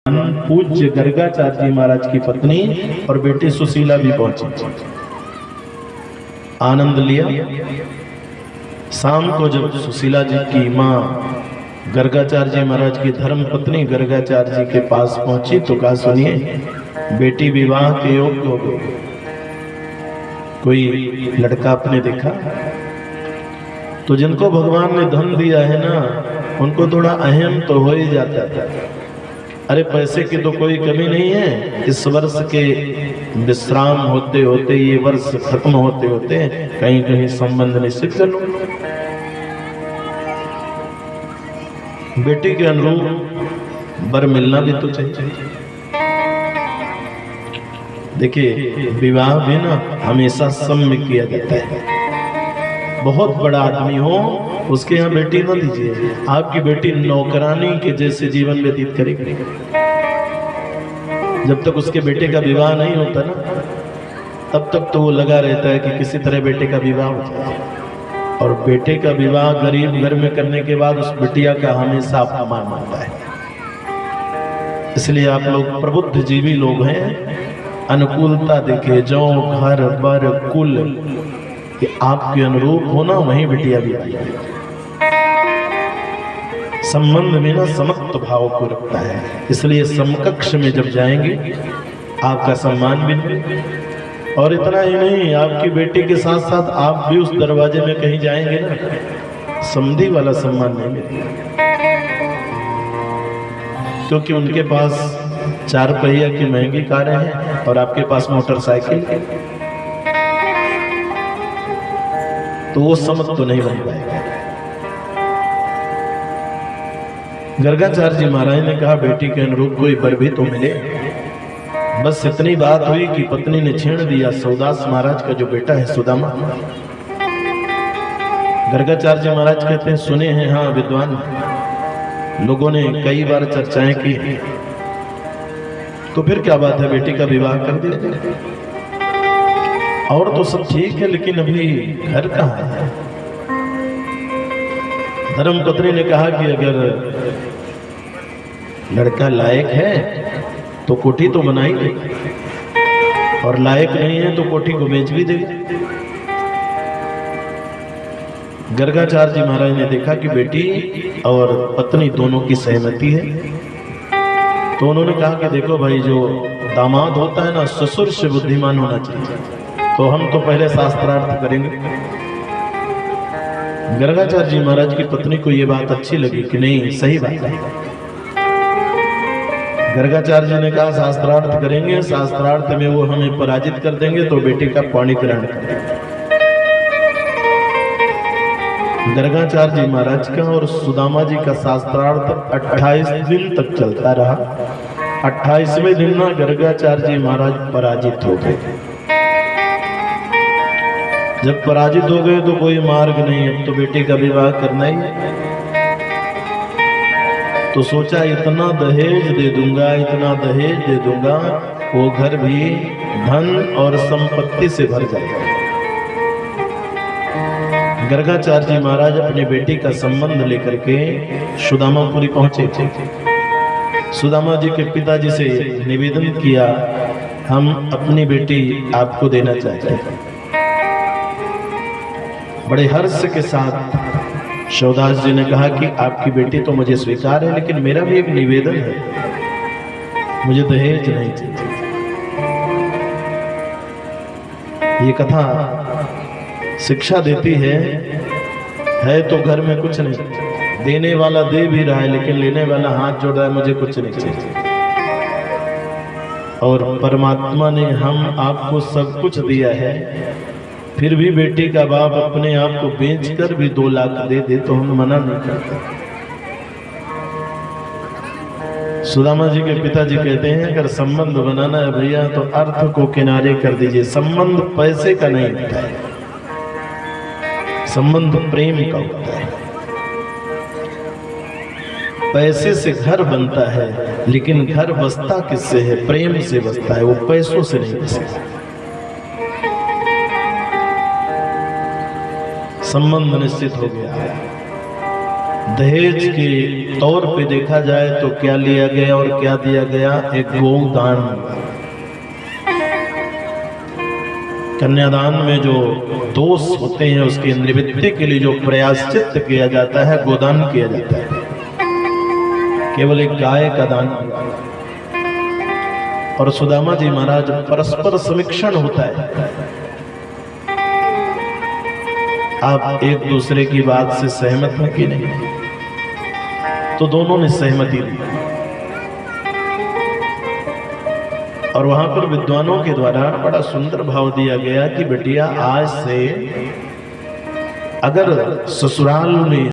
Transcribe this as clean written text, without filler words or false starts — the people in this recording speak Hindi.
पूज्य गर्गाचार्य जी महाराज की पत्नी और बेटी सुशीला भी पहुंची। आनंद लिया। शाम को जब सुशीला जी की माँ गर्गाचार्य जी महाराज की धर्म पत्नी गर्गाचार्य जी के पास पहुंची तो कहा, सुनिए बेटी विवाह के योग्य हो गई। कोई लड़का आपने देखा? तो जिनको भगवान ने धन दिया है ना, उनको थोड़ा अहम तो हो ही जाता था। अरे पैसे की तो कोई कमी नहीं है, इस वर्ष के विश्राम होते होते, ये वर्ष खत्म होते होते कहीं कहीं संबंध निश्चित कर लो। बेटी के अनुरूप वर मिलना भी तो चाहिए। देखिए विवाह भी ना हमेशा सम्य किया जाता है। बहुत बड़ा आदमी हो उसके यहाँ बेटी न दीजिए। आपकी बेटी नौकरानी के जैसे जीवन व्यतीत करेगी। जब तक उसके बेटे का विवाह नहीं होता ना, तब तक तो वो लगा रहता है कि किसी तरह बेटे का विवाह हो जाए। और बेटे का विवाह गरीब घर में करने के बाद उस बिटिया का हमेशा अपमान होता है। इसलिए आप लोग प्रबुद्ध जीवी लोग हैं, अनुकूलता देखे जो घर बर कुल कि आपके अनुरूप होना, वहीं बिटिया भी आई। संबंध में ना समत्व भाव को रखता है। इसलिए समकक्ष में जब जाएंगे आपका सम्मान भी मिलेगा। और इतना ही नहीं, आपकी बेटी के साथ साथ आप भी उस दरवाजे में कहीं जाएंगे ना, समधी वाला सम्मान नहीं मिलेगा। क्योंकि उनके पास 4 पहिया की महंगी कारें हैं और आपके पास मोटरसाइकिल, तो वो समझ तो नहीं बन पाएगा। गर्गाचार्य जी महाराज ने कहा, बेटी के अनुरूप कोई वर भी तो मिले। बस इतनी बात हुई कि पत्नी ने छेड़ दिया, सौदास महाराज का जो बेटा है सुदामा। गर्गाचार्य जी महाराज कहते हैं, सुने हैं हाँ विद्वान, लोगों ने कई बार चर्चाएं की, तो फिर क्या बात है, बेटी का विवाह कर दिया। और तो सब ठीक है, लेकिन अभी घर कहाँ है? धर्मपत्नी ने कहा कि अगर लड़का लायक है तो कोठी तो बना ही दे, और लायक नहीं है तो कोठी को बेच भी देगी। गर्गाचार्य जी महाराज ने देखा कि बेटी और पत्नी दोनों की सहमति है, तो उन्होंने कहा कि देखो भाई, जो दामाद होता है ना, ससुर से बुद्धिमान होना चाहिए। तो हम तो पहले शास्त्रार्थ करेंगे। गर्गाचार्य जी महाराज की पत्नी को ये बात अच्छी लगी कि नहीं, सही बात है। गर्गाचार्य जी ने कहा शास्त्रार्थ करेंगे, शास्त्रार्थ में वो हमें पराजित कर देंगे तो बेटी का पाणी ग्रहण कर देंगे। गर्गाचार्य जी महाराज का और सुदामा जी का शास्त्रार्थ 28 दिन तक चलता रहा। 28वें दिन ना गर्गाचार्य जी महाराज पराजित हो गए। जब पराजित हो गए तो कोई मार्ग नहीं, अब तो बेटी का विवाह करना ही है। तो सोचा इतना दहेज दे दूंगा, इतना दहेज दे दूंगा, वो घर भी धन और संपत्ति से भर जाएगा। गर्गाचार्य जी महाराज अपनी बेटी का संबंध लेकर के सुदामापुरी पहुंचे। सुदामा जी के पिताजी से निवेदन किया, हम अपनी बेटी आपको देना चाहते हैं। बड़े हर्ष के साथ शौदास जी ने कहा कि आपकी बेटी तो मुझे स्वीकार है, लेकिन मेरा भी एक निवेदन है, मुझे दहेज नहीं चाहिए। ये कथा शिक्षा देती है तो घर में कुछ नहीं, देने वाला दे भी रहा है लेकिन लेने वाला हाथ जोड़ रहा है, मुझे कुछ नहीं चाहिए। और परमात्मा ने हम आपको सब कुछ दिया है, फिर भी बेटी का बाप अपने आप को बेचकर भी 2 लाख दे दे तो हम मना नहीं करते। सुदामा जी के पिताजी कहते हैं, अगर संबंध बनाना है भैया तो अर्थ को किनारे कर दीजिए। संबंध पैसे का नहीं होता है, संबंध प्रेम का होता है। पैसे से घर बनता है, लेकिन घर बसता किससे है? प्रेम से बसता है, वो पैसों से नहीं बसता। संबंध निश्चित हो गया। दहेज के तौर पे देखा जाए तो क्या लिया गया और क्या दिया गया? एक गोदान। कन्यादान में जो दोष होते हैं उसकी निवृत्ति के लिए जो प्रायश्चित किया जाता है, गोदान किया जाता है। केवल एक गाय का दान। और सुदामा जी महाराज, परस्पर समीक्षण होता है। आप एक दूसरे की बात से सहमत हैं कि नहीं? तो दोनों ने सहमति दी और वहां पर विद्वानों के द्वारा बड़ा सुंदर भाव दिया गया कि बेटिया, आज से अगर ससुराल में